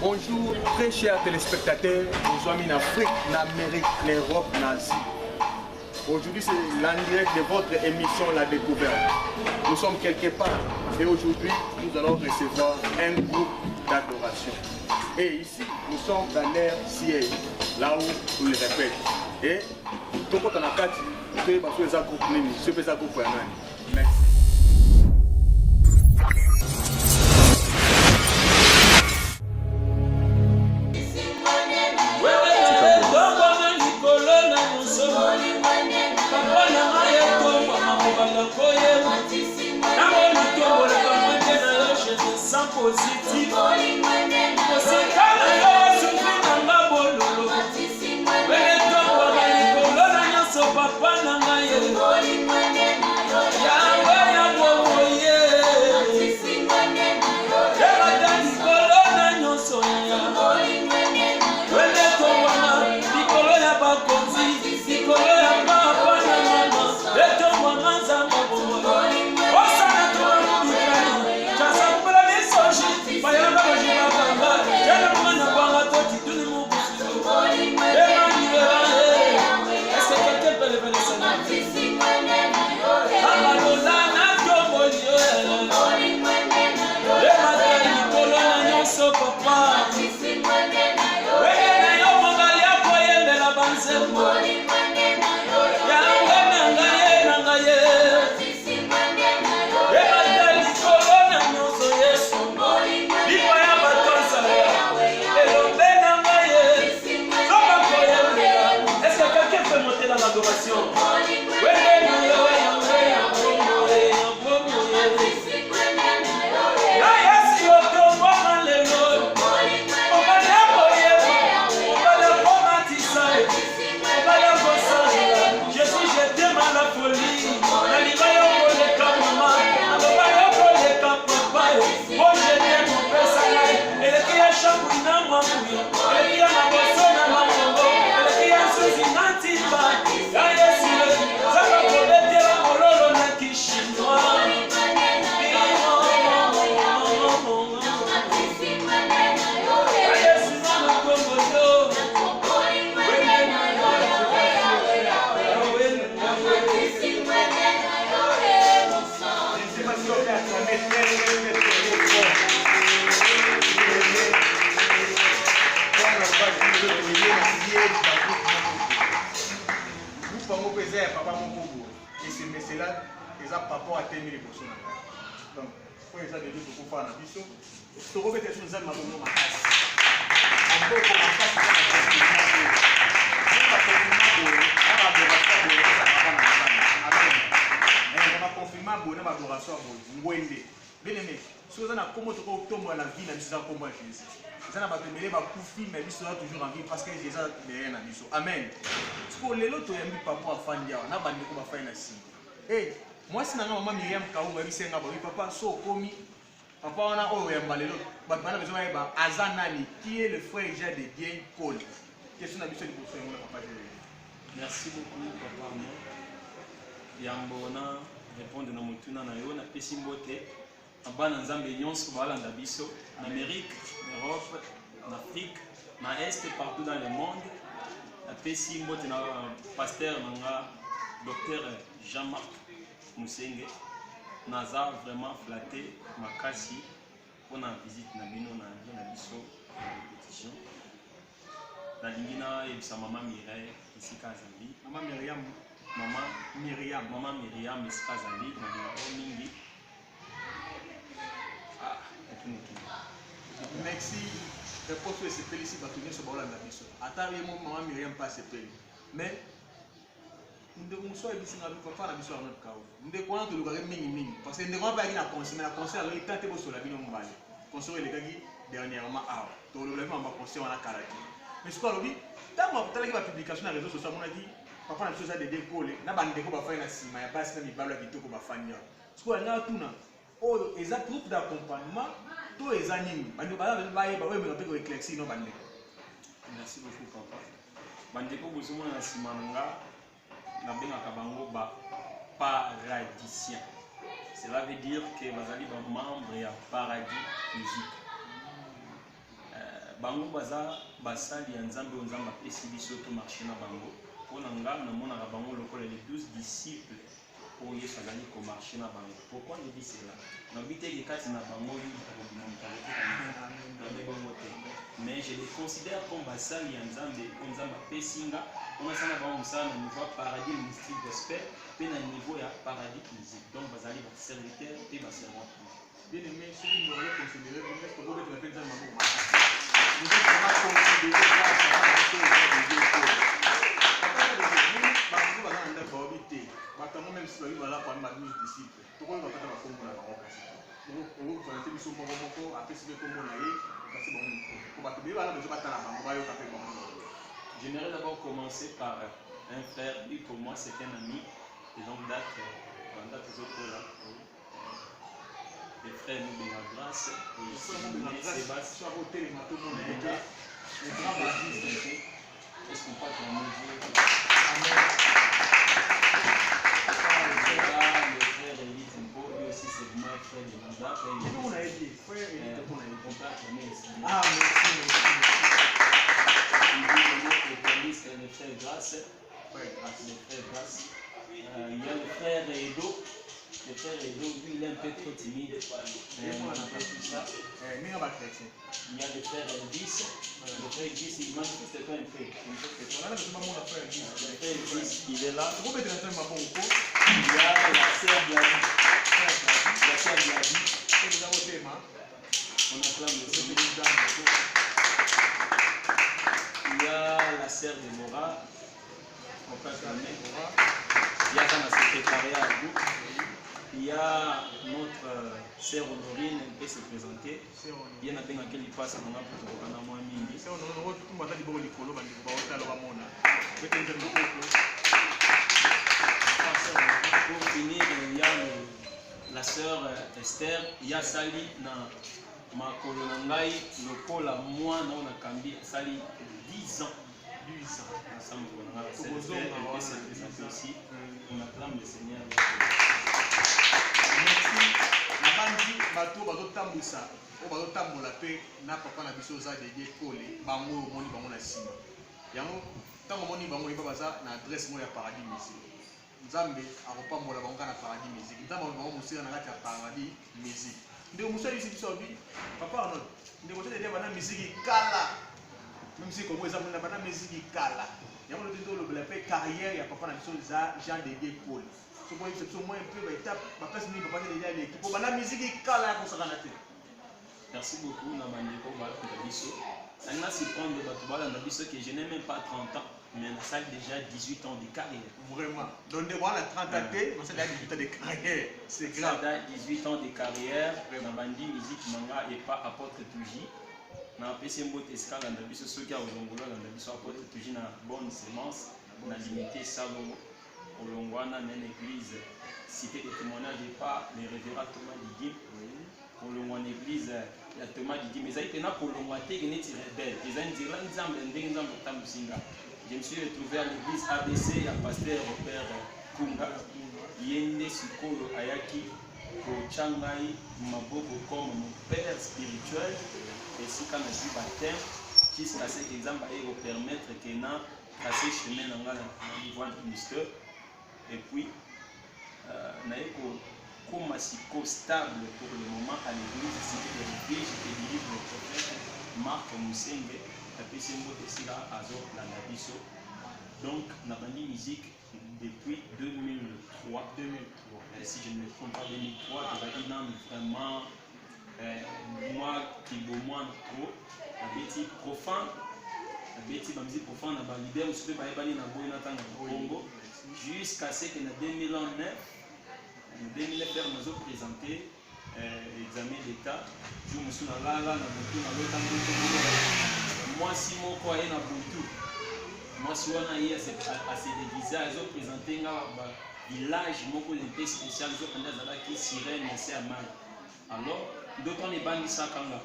Bonjour, très chers téléspectateurs, nous sommes en Afrique, en Amérique, en Europe, en Asie. Aujourd'hui, c'est l'en direct de votre émission La Découverte. Nous sommes quelque part et aujourd'hui, nous allons recevoir un groupe d'adoration. Et ici, nous sommes dans l'air ciel, là où on le répète. Et tout le monde a quatre, tu es parce que les groupes nini, tu fais ça groupe. Merci. Positif. Amen. Moi, si maman Myriam Kaouma, papa, so komi, papa, on a Azanani, qui est le frère de bien Cole. Question à papa. Merci beaucoup, papa. Yambona répondre na mutuna na yo na pesimbote. Abana nzambe nyonso balanda biso en Amérique, en Europe, en Afrique, en Est, partout dans le monde. La pesimbote na pasteur nanga docteur Jean-Marc Moussenge. Naza vraiment flatté makasi pour la visite na bino na biso répétition. La lingina et sa maman Mireille ici Kazambi. Maman Myriam. Maman Myriam ici Kazambi. Mingi. Merci. Je pense que c'est ici pour tenir ce bol à la mission. Attends, maman Myriam pas se paye. Mais ndeko mosusu ayebisi nga papa na biso ya notre kao ndeko wana tolukaki mingi parce que ndeko wana mpe ayaki na conseil mais na conseil azoi tant te bosola bino mobale conseil elekaki dernièrement awa tolobelaki mamba conseil wana kala te mais sikoyo alobi ntango atalaki bapublication na réseau social amonaki papa na biso eza dede kole na bandeko bafandi na nsima ya basi na mibalo ya kitoko bafandi awa sikoyo alinga tuna oyo eza troupe d'accompagnement to eza nini bandeko baza bayeba oyo emeka mpe koéclairci no bandeko. Merci beaucoup papa. Bandeko bozomona na nsima na nga nabengaka bango baparadisien. Cela veut dire que bazali bamembre ya paradis musique. Bango baza basali ya nzambe oyo nzambe apesi biso to marché na bango mpona nga namonaka bango lokola les 12 disciples oyo yesu azali komarché na bango. Pourquoi je dis cela? nabi te kati na bango bango te mais je les considère comme basali ya nzambe oyo nzambe apesi nga mpona asala bango mosala na niveau ya paradis mystique gospel mpe na niveau ya paradis musique. Donc bazali baserviteur mpe baservante. Bien aimé, ceux qui nous auraient considéré, vous êtes pour vous mettre dans ma main. Vous êtes vraiment considéré grâce à la chose de Dieu. Même si vous allez prendre ma 12 disciples, tout le monde va faire la forme de la robe. Vous allez faire son moment, après c'est comme on a eu, parce que bon, pour battre, voilà, mais je vais t'en avoir, J'aimerais d'abord commencer par un frère, lui pour moi c'est un ami, et donc date aux autres là. Les frères nous de la grâce, et Sébastien, les grands baptistes, est-ce qu'on peut qu'on me dise Amen. Le frère Élie Tempo, lui aussi c'est moi, frère de Manda. On a aidé, frère Élie Tempo, on a aidé. Ah, merci. Le frère Grâce, le frère Grâce. Il y a le frère Edo. Le frère Edo, lui, il est un peu trop timide. Mais on n'a pas tout ça. Il y a le frère Elvis. Le frère Elvis, il manifeste pas un peu. Le frère Elvis, il est là. Il y a la sœur Bladi. La sœur Bladi. On acclame le Seigneur. Il y a la sœur de Mora. On peut acclamer Mora. Il y a dans la secrétariat à vous. Il y a notre sœur Honorine, elle peut se présenter. Il y en a bien qui passe à mon appel pour qu'on a moins mini. Pour finir, il y a la sœur Esther. Il y a Sali na makolo na ngai lokola mwana on a kambi Sali 10 ans. 10 ans. Ensemble, on a se présenter aussi. On acclame le Seigneur. Nabandi bato bazotambwisa oyo bazotambola mpe na papa na biso oza dedie kole bango oyo omoni bango na nsima yango ntango omoni bango oyeba baza na adresse moko ya paradis musique. Nzambe akopambola bango kaka na paradis musique. Nzambe bango mosika na kati ya paradis musique. Ndeko mosu ayebisi biso abi papa arnold ndeko te dedie bana musiki kala même si kongo eza mona bana musiki kala yango lote nde olobela mpe carrière ya papa na biso eza jean dedie kole. Merci beaucoup, Nabandeko Balabiso. Ça m'a surpris de Balabiso que je n'ai même pas 30 ans, mais ça a déjà 18 ans de carrière. Vraiment. Donc, on a 30 ans, mais ça a 18 ans de carrière. C'est grave. Ça a 18 ans de carrière. Nabandi musique manga et pas apporte toujours. Na PC Mbote Escala Nabiso, ceux qui ont Nabiso apporte toujours na bonne semence, na limité salon. Olongwana na l'église cité de témoignage et pas les révérends Thomas Didi. Olongwana église ya Thomas Didi mais ça il pena kolongwa te que neti rebelle. Ils ont dit là ensemble ndenga tamusinga. Je me suis retrouvé à l'église ABC à pasteur Robert Kunga. Yende Sikolo Ayaki ko Changai Maboko comme mon père spirituel et si quand je suis baptême jusqu'à ce que l'exemple aille permettre que na passer chemin dans la niveau ministère. Et puis, comme stable pour le moment à l'église, c'était des refuges, j'étais du livre le prophète Marc Moussenge, la PCMO de Sira Azor Landabiso. Donc, on a banni musique depuis 2003. Et si je ne me trompe pas, 2003, tu vas dire vraiment, moi qui beau moins trop, un petit profane. beti ba musique profane na ba leader aussi ba yebani na boye na tanga Congo jusqu'à ce que en 2009 faire nous présenter l'examen d'état je me suis là na butu na lota moi si moko aye na butu moi si wana ye à se déguiser ils ont présenté nga ba village moko l'unité spécial zo kanda zala ki sirène c'est à mal alors d'autres les bandi sakanga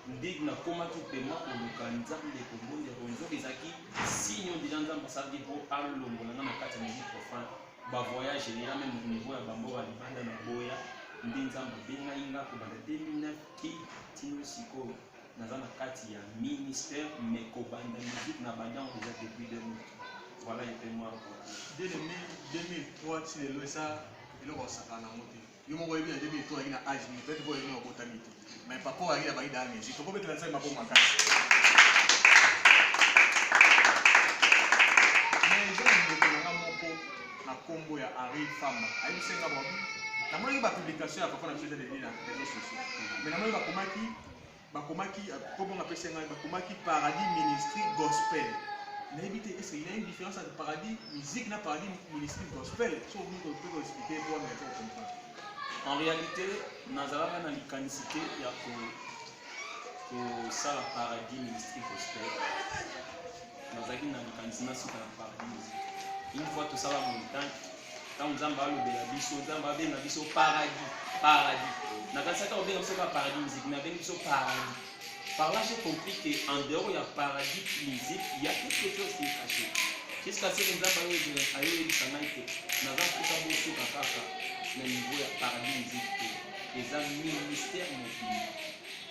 ndig na koma ki pema ko lukanza nde ko bonde ronzo ezaki signe déjà nzamba ça dit pour alongo na kati musique profane ba voyage et même au niveau ya bambo ba libanda na boya ndi nzamba benga inga ko banda 2009 ki tino siko naza na kati ya ministère mais ko banda musique na banda déjà depuis 2000 voilà un peu moi dès 2003 si le ça il aura ça na moté yo mo ko bien 2003 ina âge ni peut-être boy no ko tamite mais pas pour arriver à baïda mais si tu peux mettre ça ma pour ma case mais je ne na moko na combo ya Ari Fama ayi senga bon na moi ba publication ya papa na sur les réseaux sociaux mais na moi ba komaki comment on appelle ça ba komaki paradis ministry gospel na éviter est-ce qu'il y a une différence entre paradis musique na paradis ministry gospel so vous pouvez expliquer pour me faire comprendre. En réalité, nous avons une canicité pour ça, le paradis ministry gospel. Nous avons une canicité sur le paradis musique. Une fois tout ça va montagne, quand nous avons le paradis. Nous avons le paradis musique, nous avons le paradis. Par là, j'ai compris qu'en dehors, il y a paradis musique, il y a quelque chose qui est caché. Jusqu'à ce que nous avons eu des sanité, nous avons tout ça beaucoup de caca. Le niveau ya paradis musique et ça ministère mobile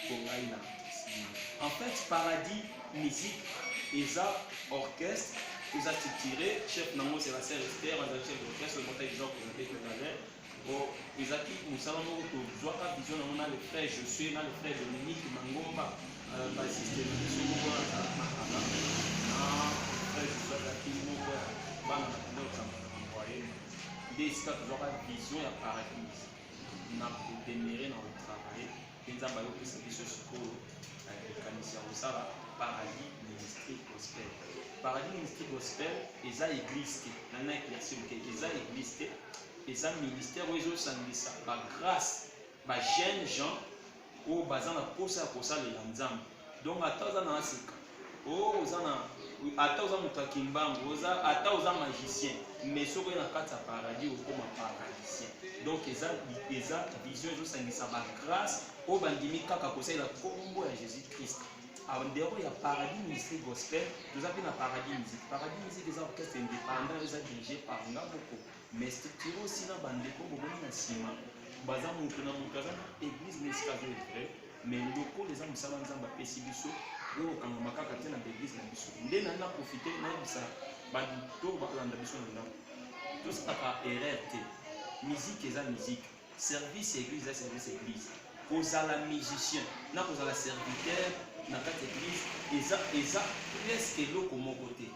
pour Aïna. En fait, paradis musique et ça orchestre, ils ont tiré chef nango c'est la sœur Esther, la chef d'orchestre, le montage exemple que vous avez tout à l'heure. Bon, ils ont dit nous savons que vois pas vision on a le frère je suis là le frère Dominique Mangomba, bassiste de Soumou na Mahama. Ah, frère je suis là qui nous va dans notre envoyer. Des toujours la vision ya paradis na demeurer dans le travail penza bayo pesa biso sikoyo kanisa osala paradis ministry gospel eza église te nana éclairci ke eza église te eza ministère oyo ezosangisa ba grâce ba jeunes gens oyo baza na posa ya kosalela nzambe donc ata oza na asika oyo oza na ata oza moto ya kimbangu ata oza magicien mais soki oye na kati ya paradis okoma paradisien donc eza vision ezosangisa bagrâce oyo bandimi kaka kosalela kombo ya jésus christ en dehors ya paradis ministry gospel toza mpe na paradis musique eza orchestre indépendant eza dirigé par nga moko mais structure aussi na bandeko boboni na nsima baza moto na moto aza na église na esika zo evrai mais lokolo eza mosala nzambe apesi biso oyo okangama kaka te na baeglise na biso nde nani na profite nayebisa bato bakolanda biso na ndako tosalaka erreur te musique eza musique service église eza service église kozala musicien na kozala serviteur na kati église eza presque eloko moko te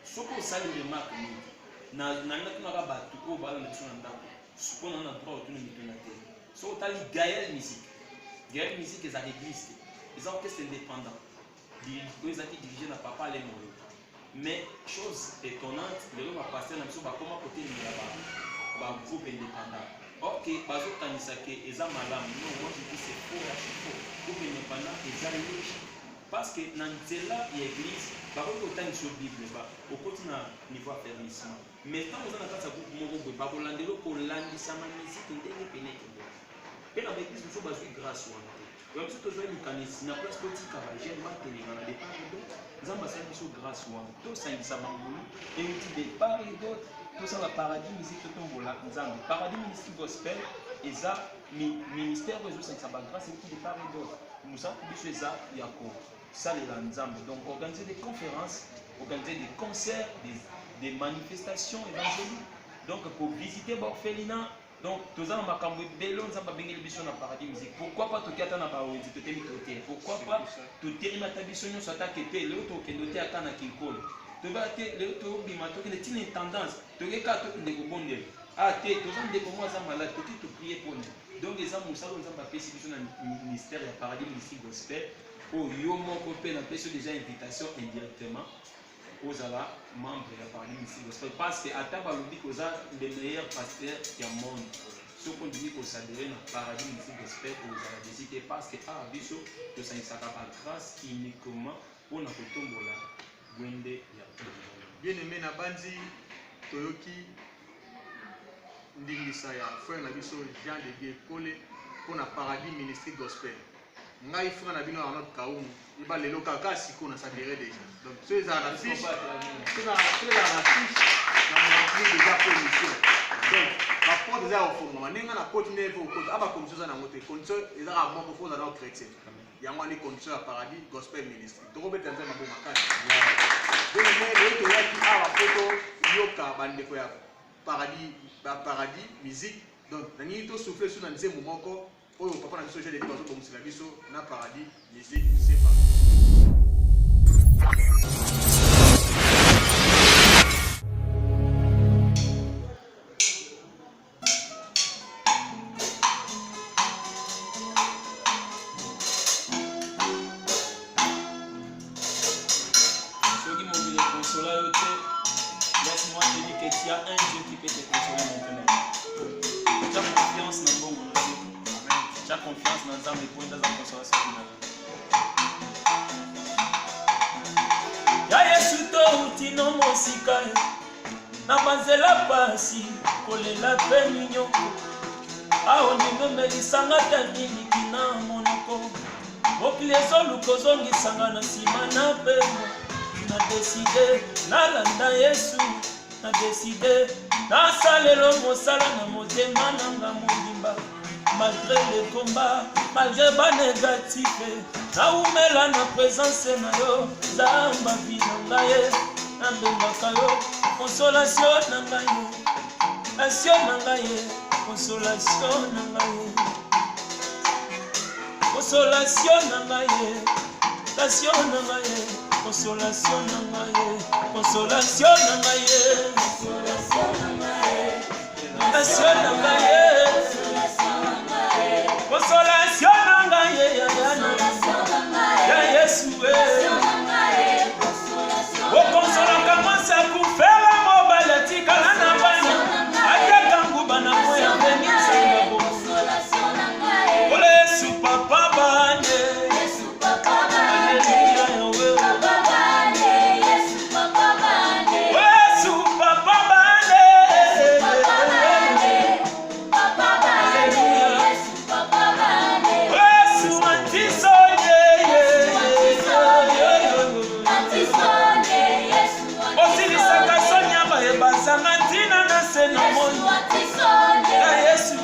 soki osali remarque mingi natunaka bato oyo balanda biso na ndako mpona na droit otuna mituna te soki otali gael musique eza église te eza orchestre indépendant oyo ezalaki dirigé na papa ale molo mais chose étonnante lelo bapaster na biso bakoma kotelemela bagroupe indépendant ok bazokanisa ke eza malamu non moi je dis c'est faux faux groupe indépendant eza lege parce que na nzela ya église bakoki kotangisa bible okoti na niveau affermissement mais ntango oza na kati ya groupe moko boye bakolandela kolandisama misike ndenge peneke boye mpe na baeglise mosusu bazwi grâce wana te oyo biso tozwa likanisi na place totika bagene batelema na départ et d'autre nzambe asali biso grâce wana tosangisa bangulu euti départ et d'autre tosala paradis musique totombola nzambe paradis ministry gospel eza ministère oyo ezosangisa bagrâce euti départ et d'autre mosala biso eza ya kosalela nzambe donc organiser des conférences organiser des concerts des manifestations évangéliques donc pour visiter baorphelinat donc toza na makambo ebele nzambe abengeli biso na paradis musique pourquoi pas toki ata na bawenzi totemi tote pourquoi pas totelemi ata biso nyonso atake te lelo tokende te ata na kinkolo toba te lelo tobima tokende ntina tendance tokeka tokende kobondela te toza ndeko moko aza malade toki toprie mpone donc eza mosala oyo nzambe apesi biso na ministère ya paradis ministry gospel Oh, yo moko pe na peso déjà invitation indirectement aux ala membres de la Paradis Mystique Gospel parce que ata balobi koza le meilleur pasteur du monde. Ce qu'on dit qu'on s'adhère na Paradis Mystique Gospel aux ala décidé parce que ah biso to ça sera par grâce uniquement pour na kotombola gwende ya bien aimé na bandi toyoki ndingisa ya frère na biso Jean de Dieu Kole pour na Paradis Mystique Gospel. Ngai frère na bino Arnaud Kaum iba lelo kaka siko na s'adhérer déjà. Donc ceux à la fiche, ceux à la fiche na mon déjà pour mission. Donc la porte déjà au fond, nenga na continuer pour côté aba condition na moté condition eza à moko pour na chrétien. Yango ni condition à Paradis Gospel Ministry. To robeta nzema bo makani. Donc mais le to yaki aba photo yoka bandeko ya Paradis musique. Donc nani to souffler sur na nzemo moko. Oh, papa, na biso j'ai des bateaux comme c'est la biso na Paradis musique, c'est pas. Ceux qui m'ont vu les consoler, laisse-moi te dire que tu as un Dieu qui peut te consoler maintenant. Tu as confiance dans le bon Dieu. Tu as confiance dans les âmes et dans la consolation finale. Ya Yesu touti no mosika na banzela pasi kolela pe minyoko aoningo melisanga taniliki na monoko mokili ezoluka ozongisanga na nsima na pema na deside nalanda Yesu na deside nasalelo mosala na motema nanga mobimba malgré les combats, malgré les négatifs, naumela na présence na yo, zamba vie na ngai, nambengaka yo, consolation na ngai, action na ngai, consolation na ngai, consolation na ngai, action na ngai, consolation na ngai, consolation na ngai, action na ngai. Consolation nanga ye ya Yesu o consola commence à couper la mobile tikala na bana ataka nguba na moya veni sango ole Yesu papa bane Yesu papa bane papa bane Yesu papa bane Yesu papa bane papa bane Sangatina na sena moyo ya Yesu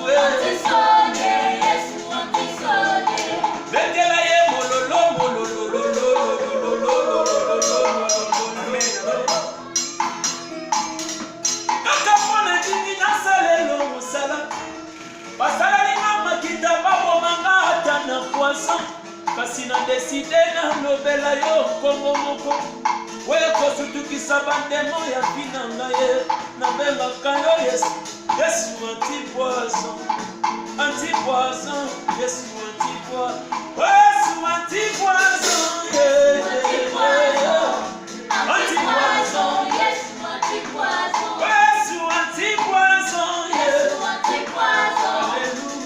Betela ye mololo akapona dini na salelo musala basala linga makita babo manga ata na poisson kasi na deside na lobela yo kongo moko Oye kosutukisa bandemo ya pinanga ye nabengaka yo Yesu Yesu anti-poison anti-poison Yesu anti-poison Yesu anti-poison anti-poison Yesu anti-poison Yesu anti-poison Yesu anti-poison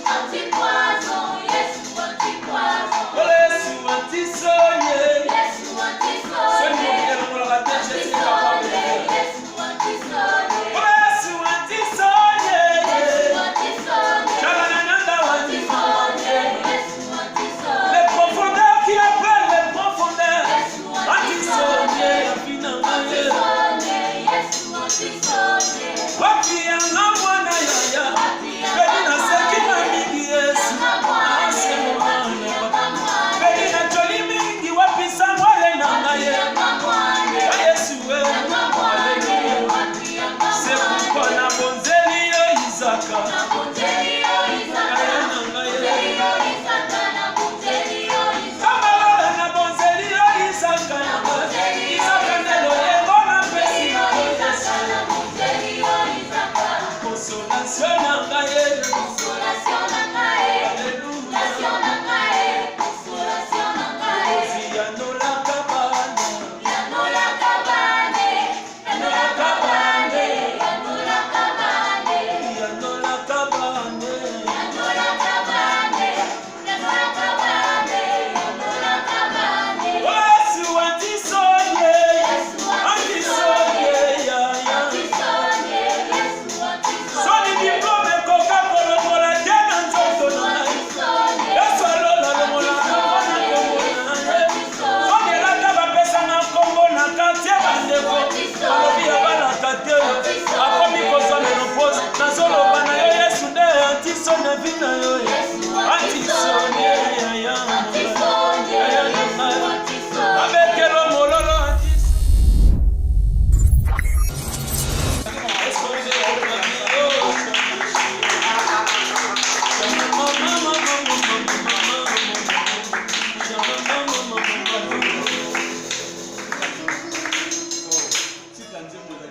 anti-poison Yesu anti-poison Yesu anti-sonye Yesu anti-sonye les profondeurs qui appellent les profondeurs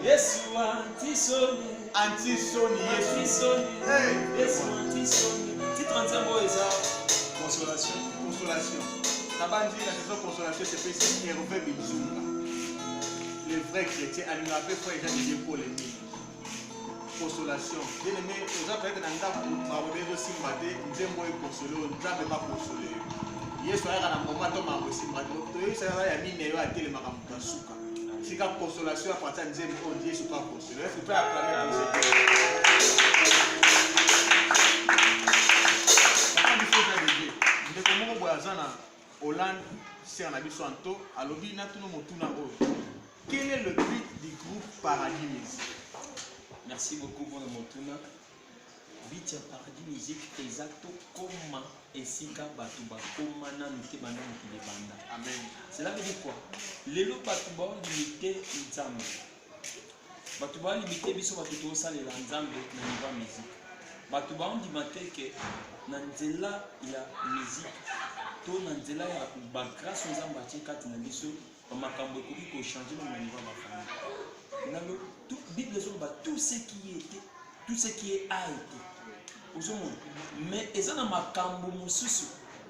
Yesu antisoni. Antisoni. Antisoni. Yesu antisoni. Titre entièrement est ça. Consolation. Consolation. Tabandi la saison consolation c'est fait Hervé Bizunga. Le vrai chrétien a lui rappelé frère Jean pour les mille. Consolation. Bien aimé, aux gens peut-être dans le temps où ma bébé aussi m'a dit, nous aimons consoler, nous n'avons pas consolé. Hier soir, à un moment, on m'a aussi m'a dit, ça va y a mis à télé ma souka. C'est quand consolation à partir de nous aimons Dieu, c'est pas consolé. Il faut pas acclamer pour ce Dieu. Nous avons dit, nous Hollande, c'est un habit santo, à l'objet, nous avons tout le quel est le but du groupe Paradis Musique? Merci beaucoup pour le motuna. Bitia Paradis Musique exacto comme esika batu bakoma na nute banda mukile banda. Amen. Cela veut dire quoi? Lelo batu ba limité nzambe. Batu ba limité biso batu to salela nzambe na niveau musique. Batu ba on dit mateke na nzela ya musique to na nzela ya ba grâce nzambe atikati na biso ba makambo ekoki ko changer na niveau ba famille. Na le tout Bible tout ce qui était, tout ce qui a été. Mais ils ont ma cambo mususu.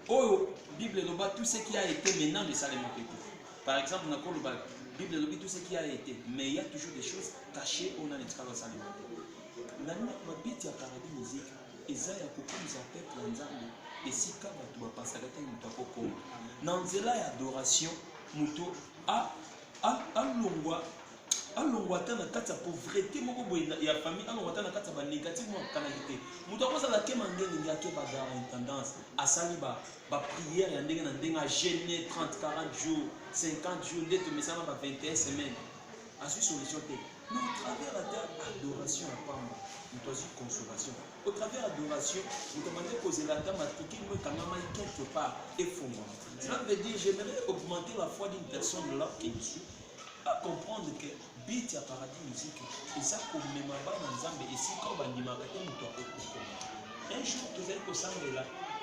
Oh, Bible loba tout ce qui a été maintenant ne s'allait pas. Par exemple, on a la Bible loba tout ce qui a été, mais il y a toujours des choses cachées on a les travaux alimentaires. Maintenant, ma bête à Paradis Musique, ils ont beaucoup de peuple nzambe et si quand tu vas passer à la tête muto koko. Dans nzela adoration muto a longwa alongwata na kati ya pauvreté moko boye ya famille alongwata na kati ya ba négatif mo kanalité muto akozala ke mangenge ngaki ba dar intendance asali ba prière ya ndenge na ndenge a jeûner 30 40 jours 50 jours ndeto mesana ba 21 semaines asui solution te mais au travers de l'adoration à pamba muto azu consolation au travers adoration muto mande kozela ta matriki mo kangama quelque part effondre. Cela veut dire j'aimerais augmenter la foi d'une personne là qui suis à comprendre que Biti à Paradis Musique et ça comme même bas dans Nzambe et si quand on dit ma bête muto un jour tu allais au samedi là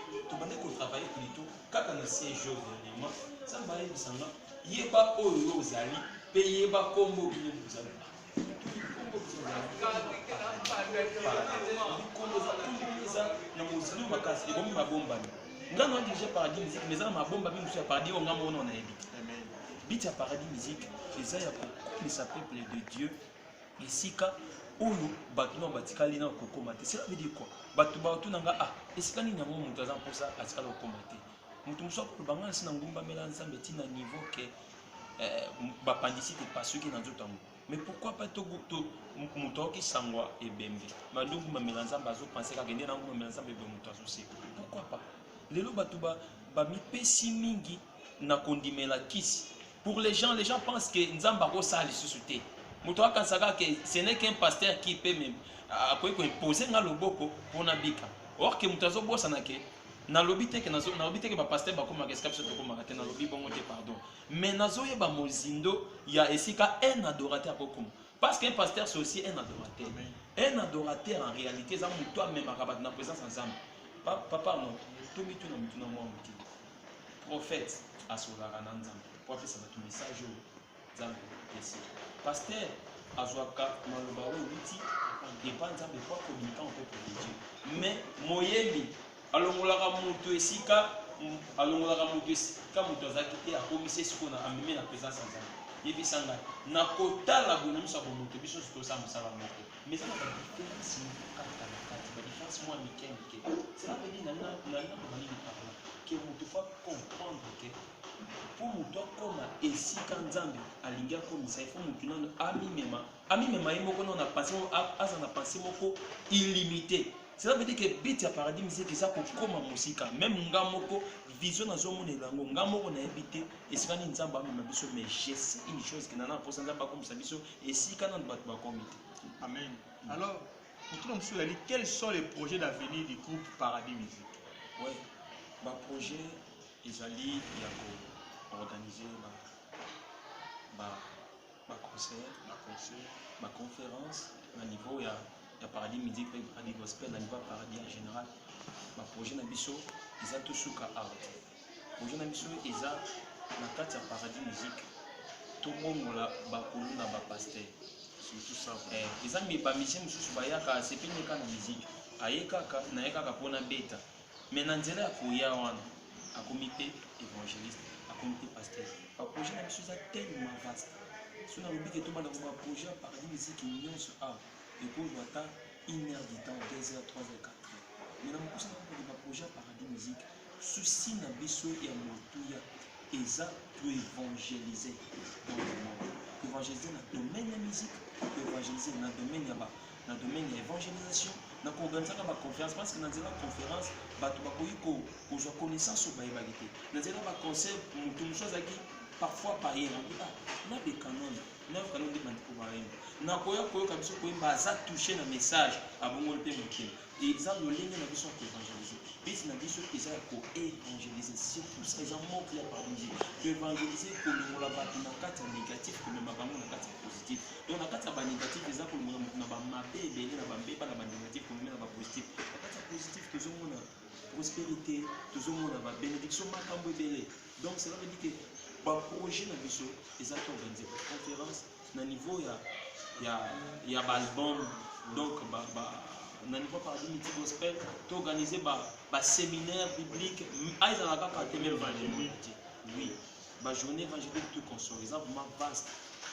tu vas aller travailler plutôt quand on a 6 jours dernièrement ça va aller sanga yeba oyo ozali pe yeba kombo bino bozali kombo bozali na mozili makasi ebomi mabomba ngano dirige Paradis Musique mais ça mabomba bino sur Paradis on ngamo on a ebi Biti à Paradis Musique eza ya kokomisa peuple de Dieu esika oyo bato na batikali na kokoma te. Cela veut dire quoi? Bato batunanga esika nini yango moto aza mposa atikala kokoma te. Moto mosu akolobanga nsi na ngumbamela nzambe ntina niveau ke bapandisi te pasuki na nzoto yango. Mais pourquoi pas moto akokisangwa ebembe bandongumbamela nzambe azopense kaka nde na ngumbamela nzambe ebe moto azoseka? Pourquoi pas? Lelo bato bamipesi mingi na kondimela kisi. Pour les gens pensent que Nzamba Rosa suscité. Mutoa kansaka que ce n'est qu'un pasteur qui peut même imposer na loboko pour nabika. Or que mutazo bossa na ke na lobité que ba pasteur ba koma keska biso to koma te na lobi bongo te pardon. Mais nazo ye ba mozindo ya esika un adorateur kokoma. Parce qu'un pasteur c'est aussi un adorateur. Un adorateur en réalité ça mutoa même akabat na présence ensemble. Papa non, tout mitu na mitu na moi muti. Prophète asolara na nzambe. Pour appeler ça va tout message au Zambe ici. Pasteur Azwaka Maloba Outi et pas Zambe pas communiquant au peuple de Dieu. Mais Moyemi, alongola Mouto Esika, alongola Mouto Esika, Mouto Zakite a commissaire ce qu'on a amené la présence en Zambe. Yebi Sanga, Nakota la bonne mise à Mouto Biso sur ça, Moussa Mouto. Mais ça va différence, la différence moi, Mickey. Cela veut dire, Nana, que Mouto faut comprendre que. Pour muto koma esika nzambe alingia komisa il faut mutu nano amimema yemoko na pensé aza na pensé moko illimité. Cela veut dire que Biti à Paradis Musique eza kokoma musika même nga moko vision na zomona elango nga moko na ebité esika ni nzambe amema biso mais je sais une chose que nana pour nzambe akomisa biso esika na bato bakomite. Amen. Alors pour nous dit quels sont les projets d'avenir du groupe Paradis Musique? Ouais, ba projet ezali yako organiser ma conférence à niveau il y a Paradis Musique et Paradis Gospel à niveau Paradis en général ma projet na biso ils a tout suka art projet na biso ils a na carte ya Paradis Musique tout le monde la ba koluna ba pasteur surtout eza bamisie mosusu bayaka asepeli kaka na musique aye kaka naye kaka mpona beta mais na nzela ya koya wana akomi mpe évangéliste akomi mpe pasteur baprojet na biso eza tellement vaste so nalobi ke tomanda ko baprojet ya paradis musique nyonso awa ekozwa ata 1 heure du temps 2 heures 3 heures 4 heures mais na mokosa na kokende baprojet ya paradis musique susi na biso ya motuya eza to évangéliser dans le monde évangéliser na domaine ya musique évangéliser na domaine ya évangélisation na koorganisaka baconférence parce que na nzela conférence bato bakoki kozwa connaissance oyo bayebaki te na nzela baconseil moto mosusu azalaki parfois payen abi na bekanon nde bandiko bayemba na koyoka biso koyemba aza touché na message abongoli mpe motema eza lolenge na biso ya koévangéliser bisi na biso eza ya koévangéliser surtout ça eza mokle ya parmi koévangéliser kolongola bato na kati ya négatif komema bango na kati ya positif donc na kati ya banégatif eza kolongola moto na bamabe ebele na bambeba na banégatif komema na bapositif na kati ya positif tozomona prospérité tozomona babénédiction makambo ebele donc cela veut dire que baprojet na biso eza to organiser conférence na niveau ya baalbum donc na niveau paradis musique gospel to organiser séminaire biblique aizalaka kaka te même évangélique oui journée évangélique tout consort eza vraiment vaste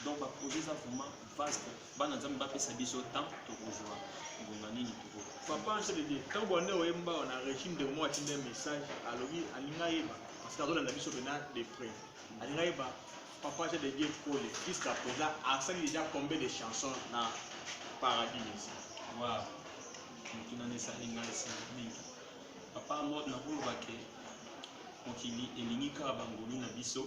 donc baprojet eza vraiment vaste bana nzambe bapesa biso temps tokozwa ngonga nini toko papa nceledi ntango bwande oyemba na régime de moi atinde message alobi alinga yeba parce que azolanda biso pena de près alinga yeba papa nceledi ekole jusqu'à présent asali déjà combien de chansons na paradis musique wow mokili wana esalinga esali mingi papa nakolobake mokili elingi kaka bangoli na biso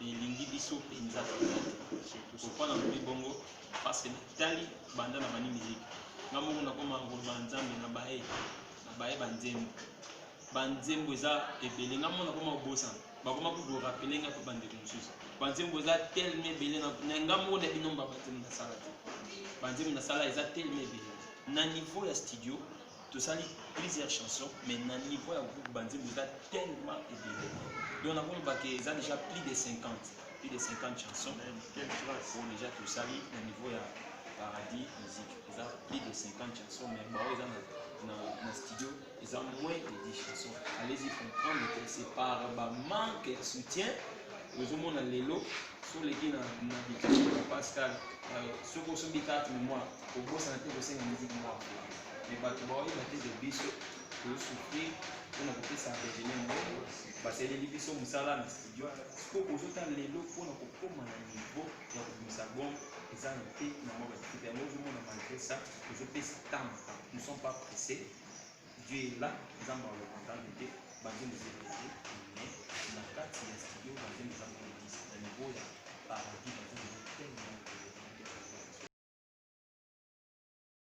elingi biso mpenza pourkui nalobi bongo parce que natali banda na bani musique nga moko nakoma koloba nzambe na baye banzembo eza ebele nga moko nakoma kobosana bakoma kokorapele nga mpe bandeko mosusu banzembo eza teleme ebele na nga moko na binomba banzembo nasala te banzembo nasala eza teleme ebele na niveau ya studio tosali plusieurs chansons mais na niveau ya groupe banzembo eza tellement ebele donc nakolobake eza déjà plus de 50 chansons oyo déjà tosali na niveau ya paradis musique eza plus de 50 chansons mais bao eza na studio eza moins de 10 chansons allez-y comprendre que c'est par manque ya soutien ozomona lelo soleki na bikasi pascal soki osombi carte mémoire kobosana te kosenga musique moko mais bato baoyeba te de biso tozosouffrir mpona kopesa régime moko basaleli biso mosala na studio po kozotala lelo mpona kokóma na niveau ya kobimisa album eza na te na mwa badifite yango ozomona malgré ça tozopesa temps nous sommes pas pressés dieu est là nzambe alokontange te banzembo ezebele te mais na kati ya studio banzembo eza na niveau ya paradis